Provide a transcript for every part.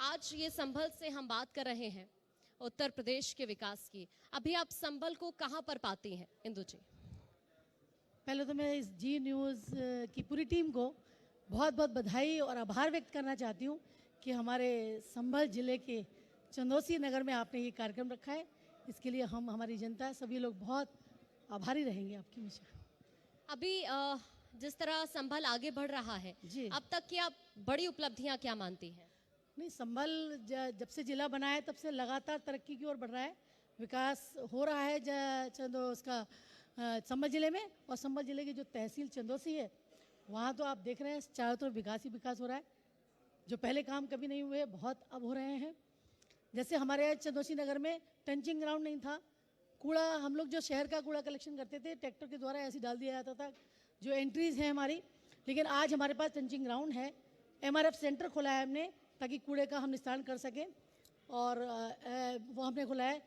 आज ये संभल से हम बात कर रहे हैं उत्तर प्रदेश के विकास की। अभी आप संभल को कहां पर पाती हैं इंदु जी? पहले तो मैं इस जी न्यूज़ की पूरी टीम को बहुत बहुत बधाई और आभार व्यक्त करना चाहती हूँ कि हमारे संभल जिले के चंदौसी नगर में आपने ये कार्यक्रम रखा है। इसके लिए हम, हमारी जनता, सभी लोग बहुत आभारी रहेंगे आपकी मुझे। अभी जिस तरह संभल आगे बढ़ रहा है, जी। अब तक की आप बड़ी उपलब्धियां क्या मानती हैं? नहीं, संभल जब से जिला बना है तब से लगातार तरक्की की ओर बढ़ रहा है, विकास हो रहा है उसका संभल जिले में। और संभल जिले की जो तहसील चंदौसी है, वहाँ तो आप देख रहे हैं चारों तरफ विकास ही विकास हो रहा है। जो पहले काम कभी नहीं हुए बहुत अब हो रहे हैं। जैसे हमारे चंदौसी नगर में टंचिंग ग्राउंड नहीं था, कूड़ा हम लोग जो शहर का कूड़ा कलेक्शन करते थे ट्रैक्टर के द्वारा ऐसे डाल दिया जाता था जो एंट्रीज हैं हमारी। लेकिन आज हमारे पास टंचिंग ग्राउंड है, MRF सेंटर खोला है हमने ताकि कूड़े का हम निस्तारण कर सकें। और वो हमने खोला है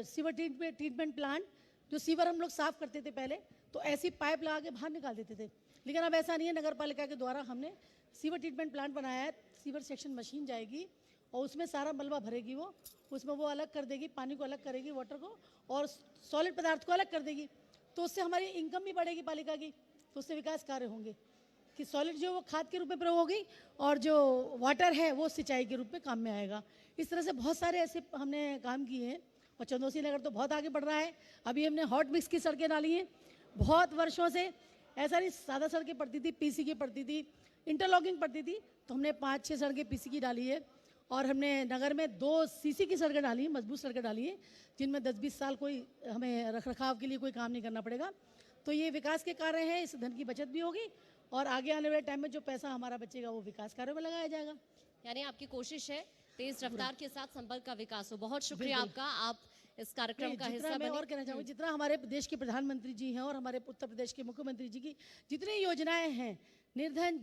सीवर ट्रीटमेंट प्लांट। जो सीवर हम लोग साफ़ करते थे पहले तो ऐसी पाइप लगा के बाहर निकाल देते थे, लेकिन अब ऐसा नहीं है। नगर पालिका के द्वारा हमने सीवर ट्रीटमेंट प्लांट बनाया है। सीवर सेक्शन मशीन जाएगी और उसमें सारा मलबा भरेगी, वो उसमें वो अलग कर देगी, पानी को अलग करेगी, वाटर को, और सॉलिड पदार्थ को अलग कर देगी। तो उससे हमारी इनकम भी बढ़ेगी पालिका की, तो उससे विकास कार्य होंगे कि सॉलिड जो वो खाद के रूप में प्रयोग होगी और जो वाटर है वो सिंचाई के रूप में काम में आएगा। इस तरह से बहुत सारे ऐसे हमने काम किए हैं और चंदौसी नगर तो बहुत आगे बढ़ रहा है। अभी हमने हॉट मिक्स की सड़कें डाली हैं। बहुत वर्षों से ऐसा नहीं, सादा सड़कें पड़ती थी, PC की पड़ती थी, इंटरलॉकिंग पड़ती थी, तो हमने 5-6 सड़कें PC की डाली है। और हमने नगर में 2 CC की सड़कें डाली हैं, मजबूत सड़कें डाली हैं, जिनमें 10-20 साल कोई हमें रख रखाव के लिए कोई काम नहीं करना पड़ेगा। तो ये विकास के कार्य हैं, इस धन की बचत भी होगी और आगे आने वाले टाइम में जो पैसा हमारा बचेगा वो विकास कार्यों में लगाया जाएगा। यानी आपकी कोशिश है तेज रफ्तार के साथ संभल का विकास हो। बहुत शुक्रिया आपका, आप इस कार्यक्रम का हिस्सा बने। और कहना चाहूँगी, जितना हमारे देश के प्रधानमंत्री जी हैं और हमारे उत्तर प्रदेश के मुख्यमंत्री जी की जितनी योजनाएं हैं, निर्धन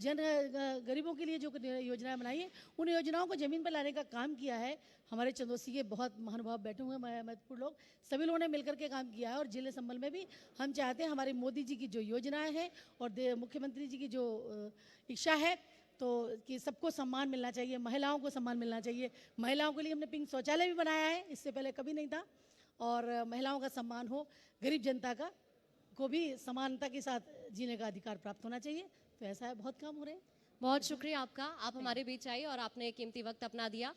गरीबों के लिए जो योजनाएं बनाई हैं, उन योजनाओं को जमीन पर लाने का काम किया है हमारे चंदौसी के बहुत महानुभाव बैठे हुए महत्वपूर्ण लोग, सभी लोगों ने मिलकर के काम किया है। और जिले संभल में भी हम चाहते हैं हमारे मोदी जी की जो योजनाएं हैं और मुख्यमंत्री जी की जो इच्छा है तो कि सबको सम्मान मिलना चाहिए, महिलाओं को सम्मान मिलना चाहिए। महिलाओं के लिए हमने पिंक शौचालय भी बनाया है, इससे पहले कभी नहीं था। और महिलाओं का सम्मान हो, गरीब जनता का को भी समानता के साथ जीने का अधिकार प्राप्त होना चाहिए। तो ऐसा है, बहुत काम हो रहे हैं। बहुत शुक्रिया आपका, आप हमारे बीच आए और आपने कीमती वक्त अपना दिया।